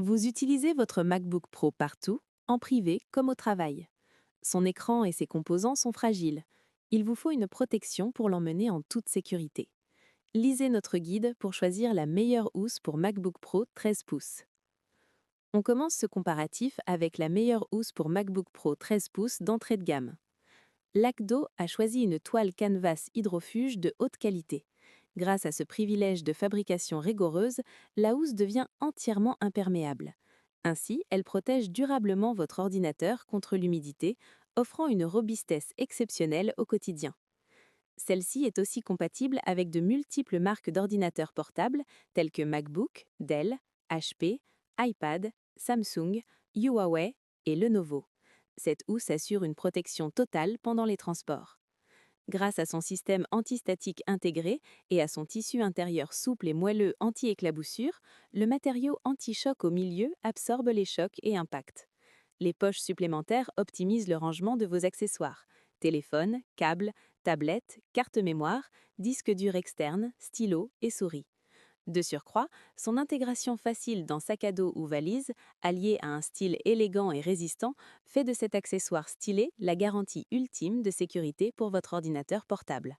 Vous utilisez votre MacBook Pro partout, en privé comme au travail. Son écran et ses composants sont fragiles. Il vous faut une protection pour l'emmener en toute sécurité. Lisez notre guide pour choisir la meilleure housse pour MacBook Pro 13 pouces. On commence ce comparatif avec la meilleure housse pour MacBook Pro 13 pouces d'entrée de gamme. Lacdo a choisi une toile canvas hydrofuge de haute qualité. Grâce à ce privilège de fabrication rigoureuse, la housse devient entièrement imperméable. Ainsi, elle protège durablement votre ordinateur contre l'humidité, offrant une robustesse exceptionnelle au quotidien. Celle-ci est aussi compatible avec de multiples marques d'ordinateurs portables telles que MacBook, Dell, HP, iPad, Samsung, Huawei et Lenovo. Cette housse assure une protection totale pendant les transports. Grâce à son système antistatique intégré et à son tissu intérieur souple et moelleux anti-éclaboussure, le matériau anti-choc au milieu absorbe les chocs et impacts. Les poches supplémentaires optimisent le rangement de vos accessoires: téléphone, câble, tablette, carte mémoire, disque dur externe, stylo et souris. De surcroît, son intégration facile dans sac à dos ou valise, alliée à un style élégant et résistant, fait de cet accessoire stylé la garantie ultime de sécurité pour votre ordinateur portable.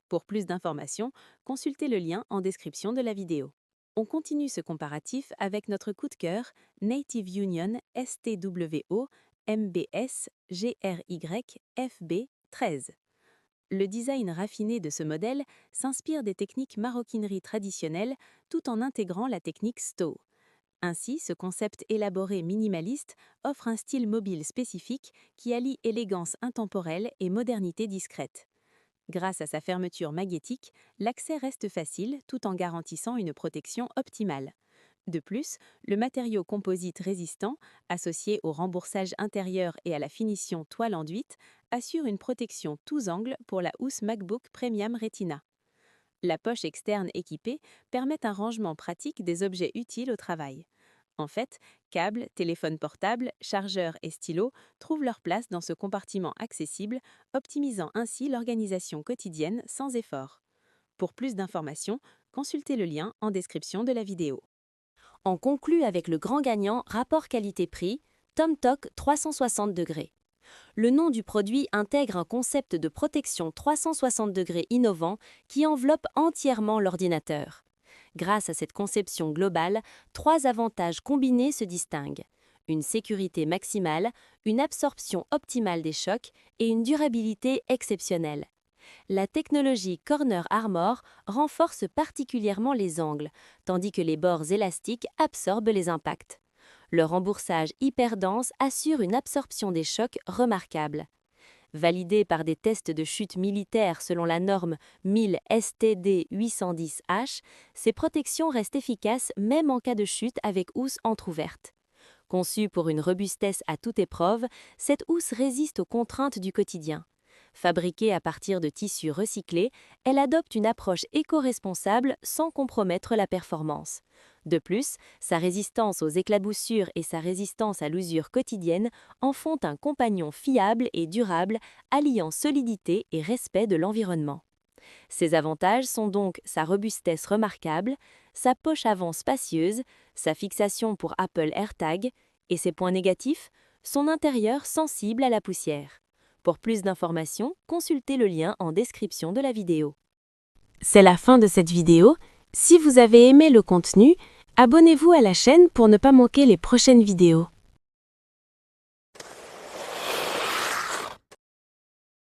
Pour plus d'informations, consultez le lien en description de la vidéo. On continue ce comparatif avec notre coup de cœur Native Union STWO MBS GRY FB13. Le design raffiné de ce modèle s'inspire des techniques maroquinerie traditionnelles tout en intégrant la technique Stowe. Ainsi, ce concept élaboré minimaliste offre un style mobile spécifique qui allie élégance intemporelle et modernité discrète. Grâce à sa fermeture magnétique, l'accès reste facile tout en garantissant une protection optimale. De plus, le matériau composite résistant, associé au remboursage intérieur et à la finition toile enduite, assure une protection tous angles pour la housse MacBook Premium Retina. La poche externe équipée permet un rangement pratique des objets utiles au travail. En fait, câbles, téléphones portables, chargeurs et stylos trouvent leur place dans ce compartiment accessible, optimisant ainsi l'organisation quotidienne sans effort. Pour plus d'informations, consultez le lien en description de la vidéo. On conclut avec le grand gagnant rapport qualité-prix, TomToc 360°. Le nom du produit intègre un concept de protection 360° innovant qui enveloppe entièrement l'ordinateur. Grâce à cette conception globale, 3 avantages combinés se distinguent: une sécurité maximale, une absorption optimale des chocs et une durabilité exceptionnelle. La technologie Corner Armor renforce particulièrement les angles, tandis que les bords élastiques absorbent les impacts. Le remboursage hyper dense assure une absorption des chocs remarquable. Validé par des tests de chute militaires selon la norme 1000 STD 810H, ces protections restent efficaces même en cas de chute avec housse entrouverte. Conçue pour une robustesse à toute épreuve, cette housse résiste aux contraintes du quotidien. Fabriquée à partir de tissus recyclés, elle adopte une approche éco-responsable sans compromettre la performance. De plus, sa résistance aux éclaboussures et sa résistance à l'usure quotidienne en font un compagnon fiable et durable, alliant solidité et respect de l'environnement. Ses avantages sont donc sa robustesse remarquable, sa poche avant spacieuse, sa fixation pour Apple AirTag et ses points négatifs, son intérieur sensible à la poussière. Pour plus d'informations, consultez le lien en description de la vidéo. C'est la fin de cette vidéo. Si vous avez aimé le contenu, abonnez-vous à la chaîne pour ne pas manquer les prochaines vidéos.